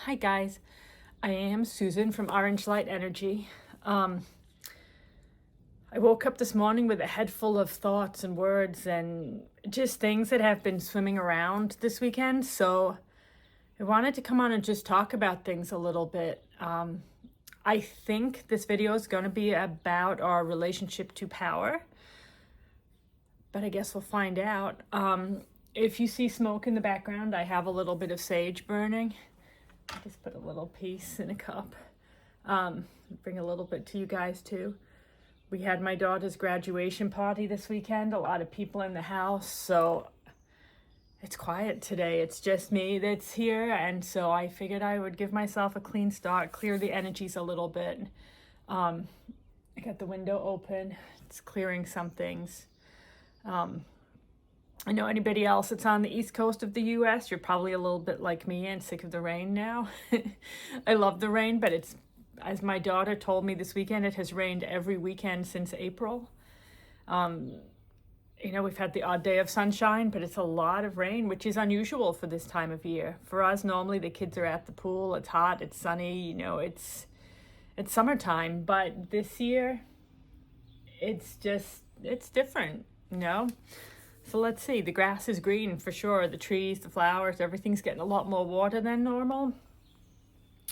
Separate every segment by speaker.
Speaker 1: Hi guys, I am Susan from Orange Light Energy. I woke up this morning with a head full of thoughts and words and just things that have been swimming around this weekend. So I wanted to come on and just talk about things a little bit. I think this video is going to be about our relationship to power, but I guess we'll find out. If you see smoke in the background, I have a little bit of sage burning. I just put a little piece in a cup. Bring a little bit to you guys too. We had my daughter's graduation party this weekend. A lot of people in the house, so it's quiet today. It's just me that's here, and so I figured I would give myself a clean start, clear the energies a little bit. I got the window open. It's clearing some things. I know anybody else that's on the east coast of the US, you're probably a little bit like me and sick of the rain now. I love the rain, but it's, as my daughter told me this weekend, it has rained every weekend since April. We've had the odd day of sunshine, but it's a lot of rain, which is unusual for this time of year. For us, normally the kids are at the pool, it's hot, it's sunny, it's summertime, but this year it's different, So let's see, the grass is green for sure, the trees, the flowers, everything's getting a lot more water than normal.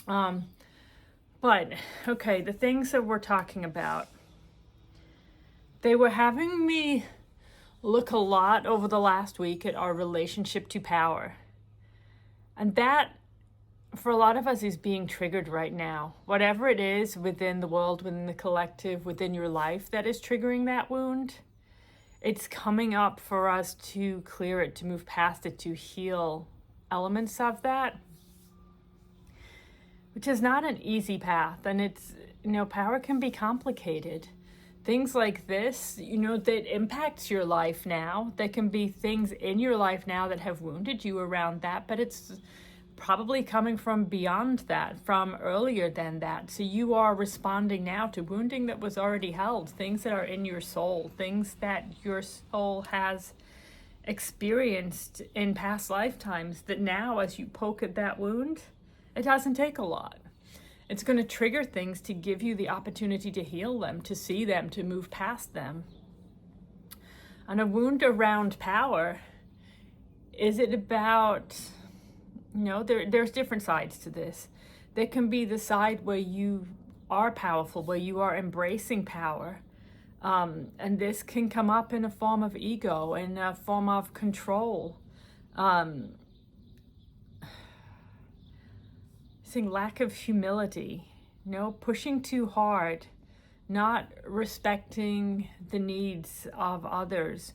Speaker 1: But, okay, the things that we're talking about, they were having me look a lot over the last week at our relationship to power. And that, for a lot of us, is being triggered right now. Whatever it is within the world, within the collective, within your life that is triggering that wound, it's coming up for us to clear it, to move past it, to heal elements of that, which is not an easy path. And it's, power can be complicated. Things like this, that impacts your life now. There can be things in your life now that have wounded you around that, but it's probably coming from beyond that, from earlier than that. So you are responding now to wounding that was already held, things that are in your soul, things that your soul has experienced in past lifetimes, that now as you poke at that wound, it doesn't take a lot. It's going to trigger things to give you the opportunity to heal them, to see them, to move past them. And a wound around power, is it about... there's different sides to this. There can be the side where you are powerful, where you are embracing power. And this can come up in a form of ego, in a form of control. Seeing lack of humility, pushing too hard, not respecting the needs of others,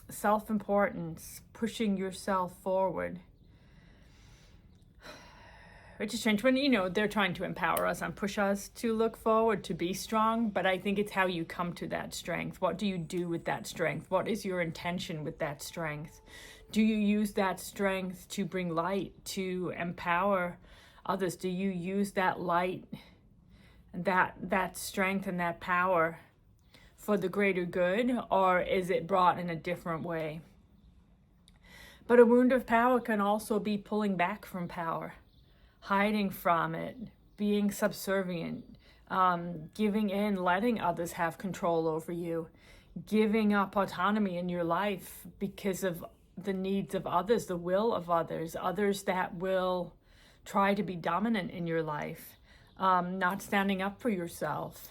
Speaker 1: self-importance, pushing yourself forward. Which is strange when, they're trying to empower us and push us to look forward, to be strong. But I think it's how you come to that strength. What do you do with that strength? What is your intention with that strength? Do you use that strength to bring light, to empower others? Do you use that light and that strength and that power for the greater good? Or is it brought in a different way? But a wound of power can also be pulling back from power, hiding from it, being subservient, giving in, letting others have control over you, giving up autonomy in your life because of the needs of others, the will of others that will try to be dominant in your life, not standing up for yourself.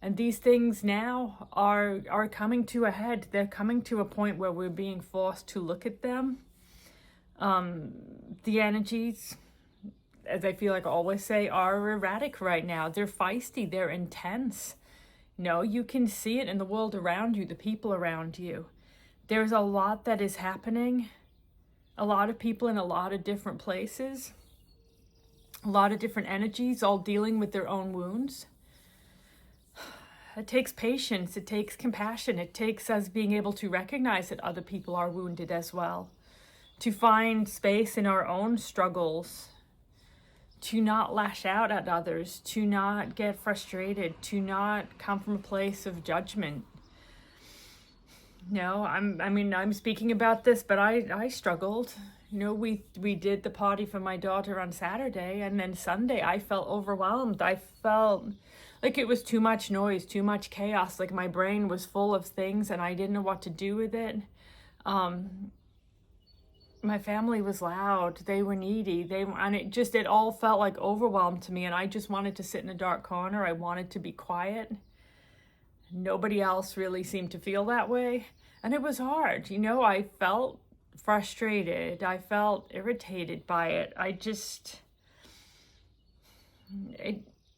Speaker 1: And these things now are coming to a head. They're coming to a point where we're being forced to look at them. The energies, as I feel like I always say, are erratic right now. They're feisty, they're intense. You can see it in the world around you, the people around you. There's a lot that is happening, a lot of people in a lot of different places, a lot of different energies, all dealing with their own wounds. It takes patience, it takes compassion, it takes us being able to recognize that other people are wounded as well, to find space in our own struggles, to not lash out at others, to not get frustrated, to not come from a place of judgment. I'm speaking about this, but I struggled, You know, we did the party for my daughter on Saturday, and then Sunday I felt overwhelmed. I felt like it was too much noise, too much chaos, like my brain was full of things and I didn't know what to do with it. My family was loud, they were needy, and it all felt like overwhelmed to me, and I just wanted to sit in a dark corner. I wanted to be quiet. Nobody else really seemed to feel that way, and it was hard. You know, I felt frustrated, I felt irritated by it.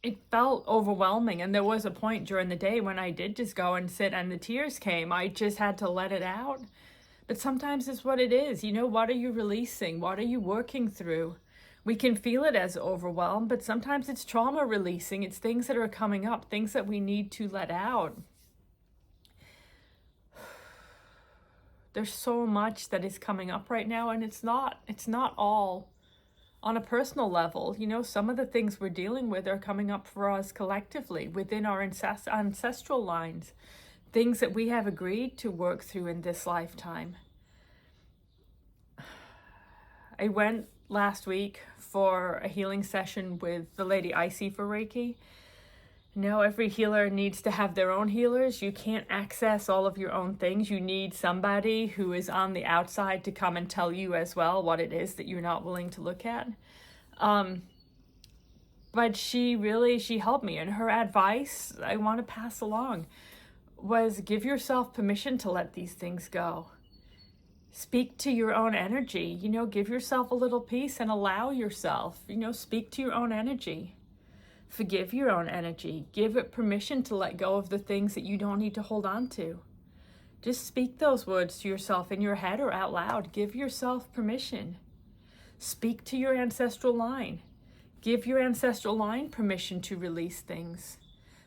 Speaker 1: It felt overwhelming, and there was a point during the day when I did just go and sit and the tears came. I just had to let it out. But sometimes it's what it is. You know, what are you releasing? What are you working through? We can feel it as overwhelm, but sometimes it's trauma releasing. It's things that are coming up, things that we need to let out. There's so much that is coming up right now, and it's not all on a personal level. You know, some of the things we're dealing with are coming up for us collectively within our ancestral lines. Things that we have agreed to work through in this lifetime. I went last week for a healing session with the lady I see for Reiki. No, every healer needs to have their own healers. You can't access all of your own things. You need somebody who is on the outside to come and tell you as well what it is that you're not willing to look at. But she helped me, and her advice I want to pass along was give yourself permission to let these things go. Speak to your own energy, you know, give yourself a little peace and allow yourself, you know, speak to your own energy. Forgive your own energy. Give it permission to let go of the things that you don't need to hold on to. Just speak those words to yourself in your head or out loud. Give yourself permission. Speak to your ancestral line. Give your ancestral line permission to release things.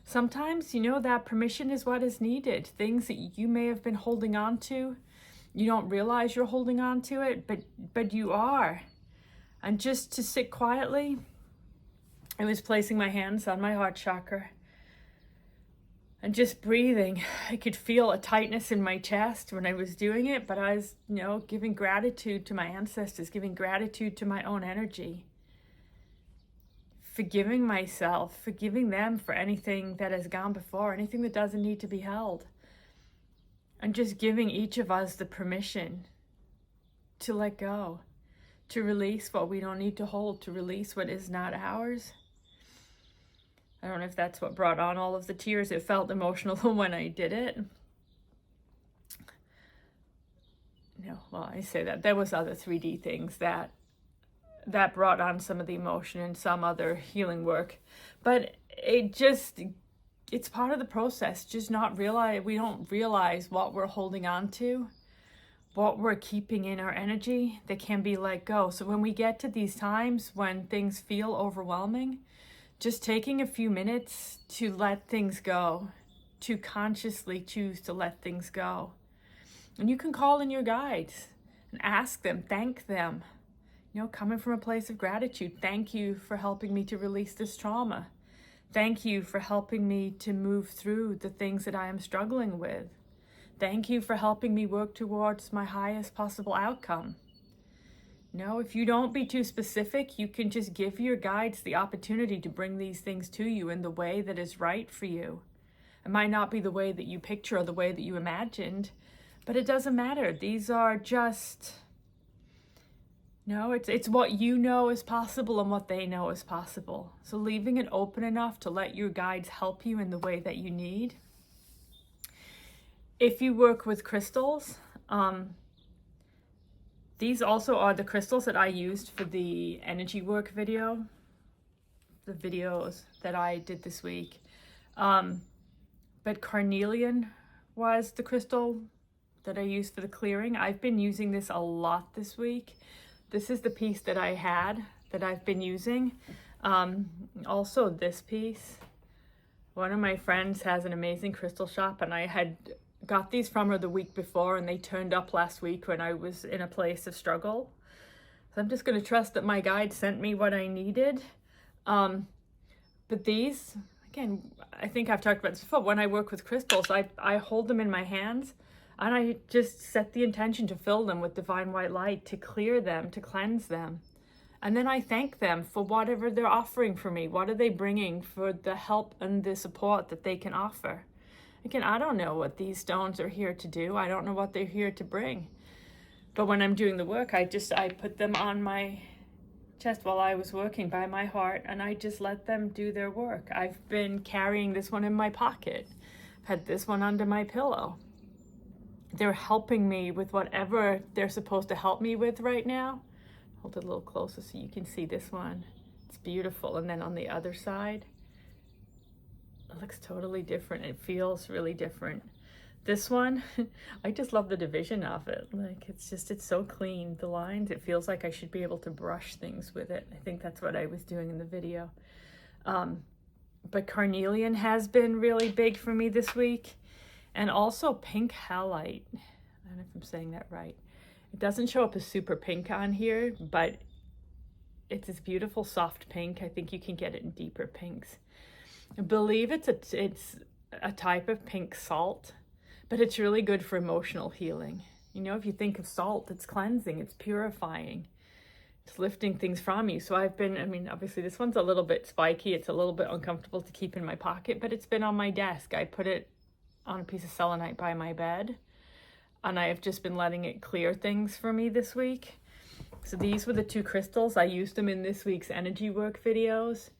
Speaker 1: Sometimes, you know, that permission is what is needed. Things that you may have been holding on to, you don't realize you're holding on to it, but you are. And just to sit quietly, I was placing my hands on my heart chakra and just breathing. I could feel a tightness in my chest when I was doing it, but I was, you know, giving gratitude to my ancestors, giving gratitude to my own energy. Forgiving myself, forgiving them for anything that has gone before, anything that doesn't need to be held. And just giving each of us the permission to let go, to release what we don't need to hold, to release what is not ours. I don't know if that's what brought on all of the tears. It felt emotional when I did it. No, well, I say that. There was other 3D things that brought on some of the emotion and some other healing work. But it's part of the process. We don't realize what we're holding on to, what we're keeping in our energy that can be let go. So when we get to these times when things feel overwhelming, just taking a few minutes to let things go, to consciously choose to let things go. And you can call in your guides and ask them, thank them. You know, coming from a place of gratitude. Thank you for helping me to release this trauma. Thank you for helping me to move through the things that I am struggling with. Thank you for helping me work towards my highest possible outcome. You know, if you don't be too specific, you can just give your guides the opportunity to bring these things to you in the way that is right for you. It might not be the way that you picture or the way that you imagined, but it doesn't matter. These are just... No, it's what you know is possible and what they know is possible. So leaving it open enough to let your guides help you in the way that you need. If you work with crystals, these also are the crystals that I used for the energy work video, the videos that I did this week. But Carnelian was the crystal that I used for the clearing. I've been using this a lot this week. This is the piece that I had that I've been using. Also this piece. One of my friends has an amazing crystal shop, and I had got these from her the week before, and they turned up last week when I was in a place of struggle. So I'm just going to trust that my guide sent me what I needed. But these, again, I think I've talked about this before. When I work with crystals, I hold them in my hands. And I just set the intention to fill them with divine white light, to clear them, to cleanse them. And then I thank them for whatever they're offering for me. What are they bringing for the help and the support that they can offer? Again, I don't know what these stones are here to do. I don't know what they're here to bring. But when I'm doing the work, I put them on my chest while I was working by my heart, and I just let them do their work. I've been carrying this one in my pocket. I've had this one under my pillow. They're helping me with whatever they're supposed to help me with right now. Hold it a little closer so you can see this one. It's beautiful. And then on the other side, it looks totally different. It feels really different. This one, I just love the division of it. Like, it's so clean, the lines. It feels like I should be able to brush things with it. I think that's what I was doing in the video. But Carnelian has been really big for me this week. And also Pink Halite. I don't know if I'm saying that right. It doesn't show up as super pink on here, but it's this beautiful soft pink. I think you can get it in deeper pinks. I believe it's a type of pink salt, but it's really good for emotional healing. You know, if you think of salt, it's cleansing, it's purifying, it's lifting things from you. So obviously this one's a little bit spiky. It's a little bit uncomfortable to keep in my pocket, but it's been on my desk. I put it on a piece of selenite by my bed, and I have just been letting it clear things for me this week. So these were the two crystals. I used them in this week's energy work videos,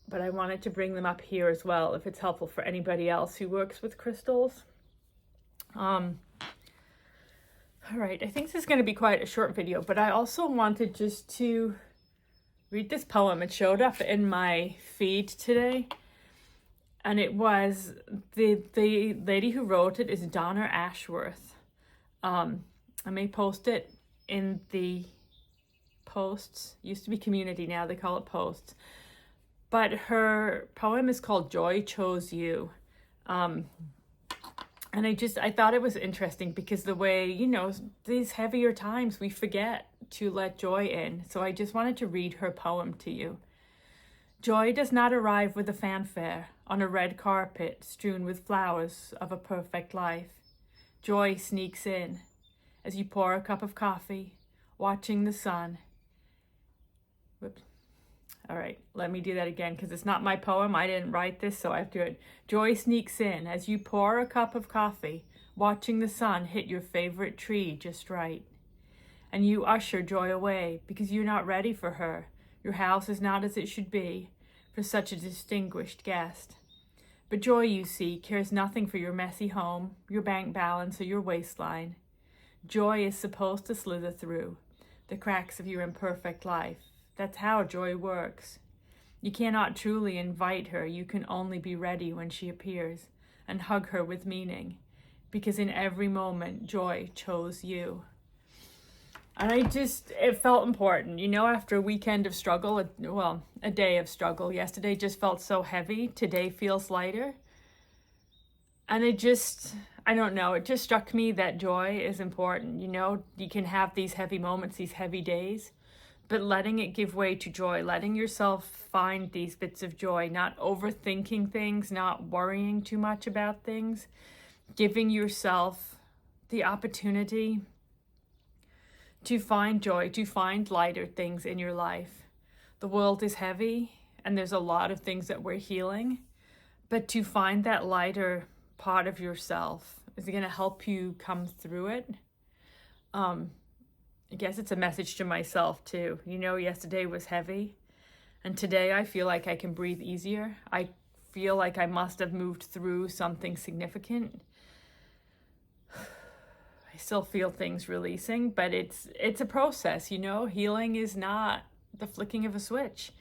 Speaker 1: but I wanted to bring them up here as well if it's helpful for anybody else who works with crystals. All right, I think this is going to be quite a short video, but I also wanted just to read this poem. It showed up in my feed today. And it was, the lady who wrote it is Donna Ashworth. I may post it in the posts. Used to be community, now they call it posts. But her poem is called Joy Chose You. And I thought it was interesting because the way, you know, these heavier times we forget to let joy in. So I just wanted to read her poem to you. Joy does not arrive with a fanfare on a red carpet strewn with flowers of a perfect life. Joy sneaks in as you pour a cup of coffee, watching the sun. Whoops. All right, let me do that again because it's not my poem. I didn't write this, so I have to do it. Joy sneaks in as you pour a cup of coffee, watching the sun hit your favorite tree just right. And you usher joy away because you're not ready for her. Your house is not as it should be for such a distinguished guest. But joy, you see, cares nothing for your messy home, your bank balance, or your waistline. Joy is supposed to slither through the cracks of your imperfect life. That's how joy works. You cannot truly invite her. You can only be ready when she appears and hug her with meaning, because in every moment, joy chose you. And it felt important, you know, after a weekend of struggle, a day of struggle. Yesterday just felt so heavy. Today feels lighter. And I don't know, it just struck me that joy is important. You know, you can have these heavy moments, these heavy days, but letting it give way to joy, letting yourself find these bits of joy, not overthinking things, not worrying too much about things, giving yourself the opportunity to find joy, to find lighter things in your life. The world is heavy and there's a lot of things that we're healing, but to find that lighter part of yourself is going to help you come through it. I guess it's a message to myself too. You know, yesterday was heavy and today I feel like I can breathe easier. I feel like I must have moved through something significant. I still feel things releasing, but it's a process, you know. Healing is not the flicking of a switch.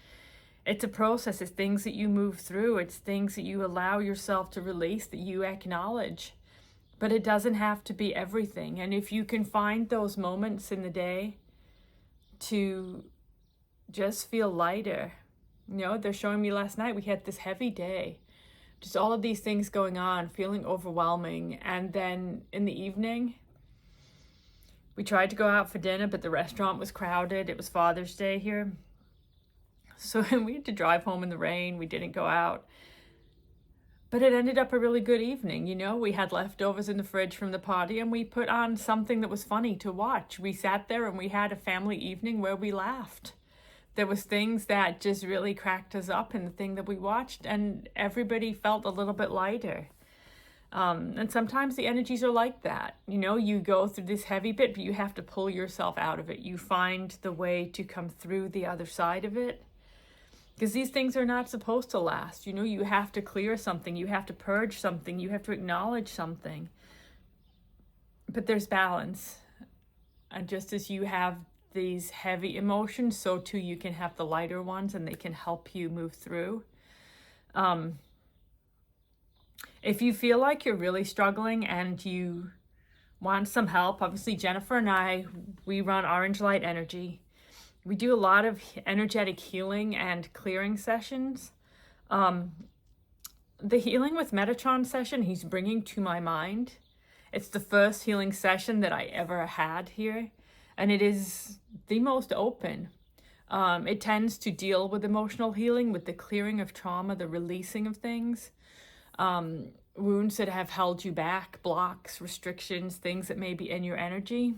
Speaker 1: It's a process. It's things that you move through. It's things that you allow yourself to release, that you acknowledge. But it doesn't have to be everything. And if you can find those moments in the day to just feel lighter. You know, they're showing me last night we had this heavy day. Just all of these things going on, feeling overwhelming. And then in the evening, we tried to go out for dinner, but the restaurant was crowded. It was Father's Day here. So we had to drive home in the rain. We didn't go out. But it ended up a really good evening. You know, we had leftovers in the fridge from the party and we put on something that was funny to watch. We sat there and we had a family evening where we laughed. There was things that just really cracked us up in the thing that we watched, and everybody felt a little bit lighter. And sometimes the energies are like that. You know, you go through this heavy bit, but you have to pull yourself out of it. You find the way to come through the other side of it. Because these things are not supposed to last. You know, you have to clear something. You have to purge something. You have to acknowledge something. But there's balance. And just as you have these heavy emotions, so too you can have the lighter ones, and they can help you move through. If you feel like you're really struggling and you want some help, obviously Jennifer and I, we run Orange Light Energy. We do a lot of energetic healing and clearing sessions. The healing with Metatron session he's bringing to my mind. It's the first healing session that I ever had here, and it is the most open. It tends to deal with emotional healing, with the clearing of trauma, the releasing of things, wounds that have held you back, blocks, restrictions, things that may be in your energy.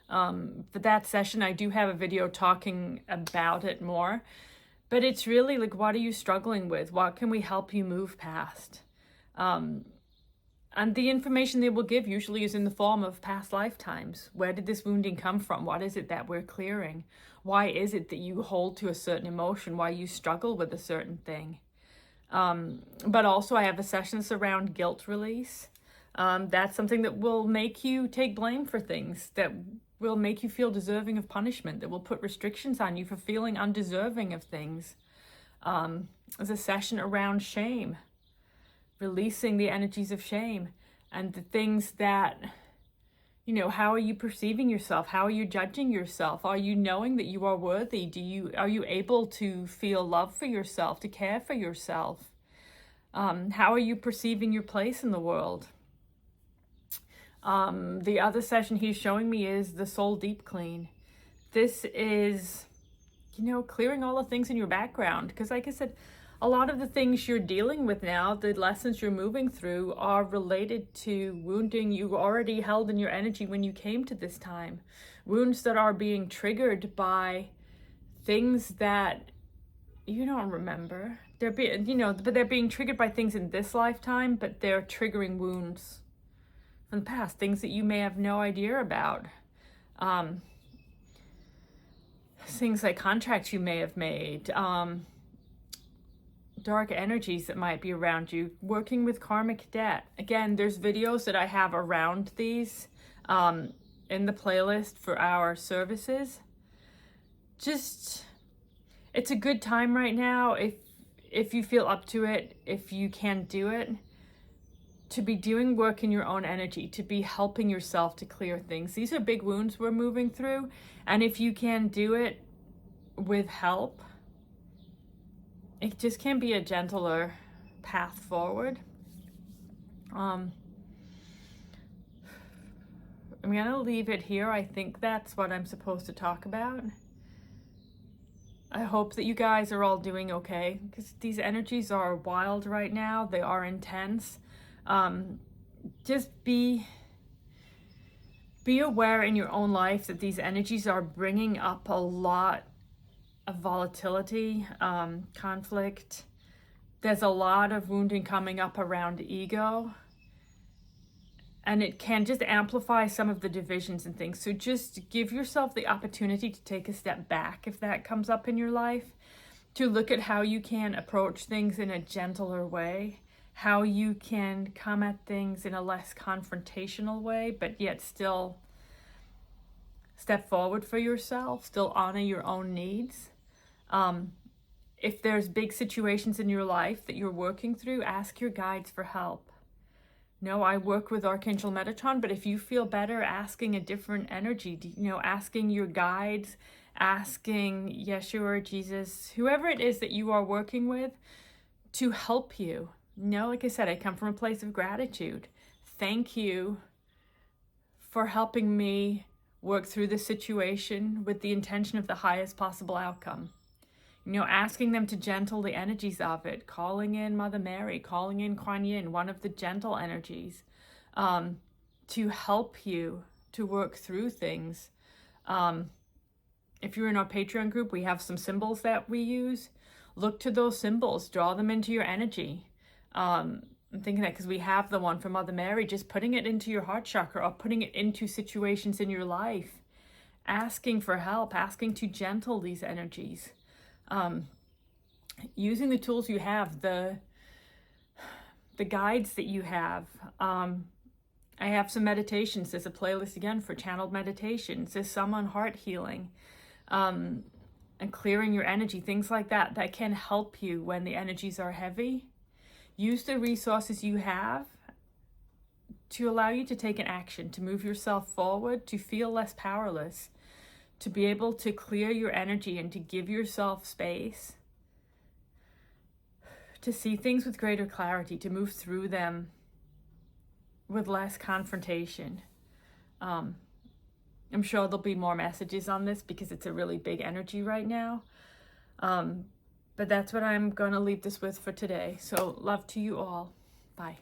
Speaker 1: For that session, I do have a video talking about it more, but it's really like, what are you struggling with? What can we help you move past? And the information they will give usually is in the form of past lifetimes. Where did this wounding come from? What is it that we're clearing? Why is it that you hold to a certain emotion? Why you struggle with a certain thing? But also I have a session around guilt release. That's something that will make you take blame for things, that will make you feel deserving of punishment, that will put restrictions on you for feeling undeserving of things. There's a session around shame, releasing the energies of shame and the things that, you know, how are you perceiving yourself? How are you judging yourself? Are you knowing that you are worthy? Are you able to feel love for yourself, to care for yourself? How are you perceiving your place in the world? The other session he's showing me is the soul deep clean. This is, you know, clearing all the things in your background. Because like I said, a lot of the things you're dealing with now, the lessons you're moving through, are related to wounding you already held in your energy when you came to this time. Wounds that are being triggered by things that you don't remember. They're being, you know, but they're being triggered by things in this lifetime, but they're triggering wounds from the past, things that you may have no idea about. Things like contracts you may have made, dark energies that might be around you, working with karmic debt. Again, there's videos that I have around these in the playlist for our services. Just, it's a good time right now, if you feel up to it, if you can do it, to be doing work in your own energy, to be helping yourself to clear things. These are big wounds we're moving through, and if you can do it with help, it just can be a gentler path forward. I'm gonna leave it here. I think that's what I'm supposed to talk about. I hope that you guys are all doing okay, because these energies are wild right now. They are intense. Just be aware in your own life that these energies are bringing up a lot of volatility, conflict. There's a lot of wounding coming up around ego, and it can just amplify some of the divisions and things. So just give yourself the opportunity to take a step back if that comes up in your life, to look at how you can approach things in a gentler way, how you can come at things in a less confrontational way, but yet still step forward for yourself, still honor your own needs. If there's big situations in your life that you're working through, ask your guides for help. No, I work with Archangel Metatron, but if you feel better asking a different energy, you know, asking your guides, asking Yeshua, Jesus, whoever it is that you are working with, to help you. No, like I said, I come from a place of gratitude. Thank you for helping me work through this situation with the intention of the highest possible outcome. You know, asking them to gentle the energies of it, calling in Mother Mary, calling in Kuan Yin, one of the gentle energies, to help you to work through things. If you're in our Patreon group, we have some symbols that we use. Look to those symbols, draw them into your energy. I'm thinking that because we have the one from Mother Mary, just putting it into your heart chakra or putting it into situations in your life, asking for help, asking to gentle these energies. Using the tools you have, the guides that you have. I have some meditations. There's a playlist again for channeled meditations. There's some on heart healing, and clearing your energy, things like that, that can help you when the energies are heavy. Use the resources you have to allow you to take an action, to move yourself forward, to feel less powerless, to be able to clear your energy and to give yourself space to see things with greater clarity, to move through them with less confrontation. I'm sure there'll be more messages on this because it's a really big energy right now. But that's what I'm going to leave this with for today. So love to you all. Bye.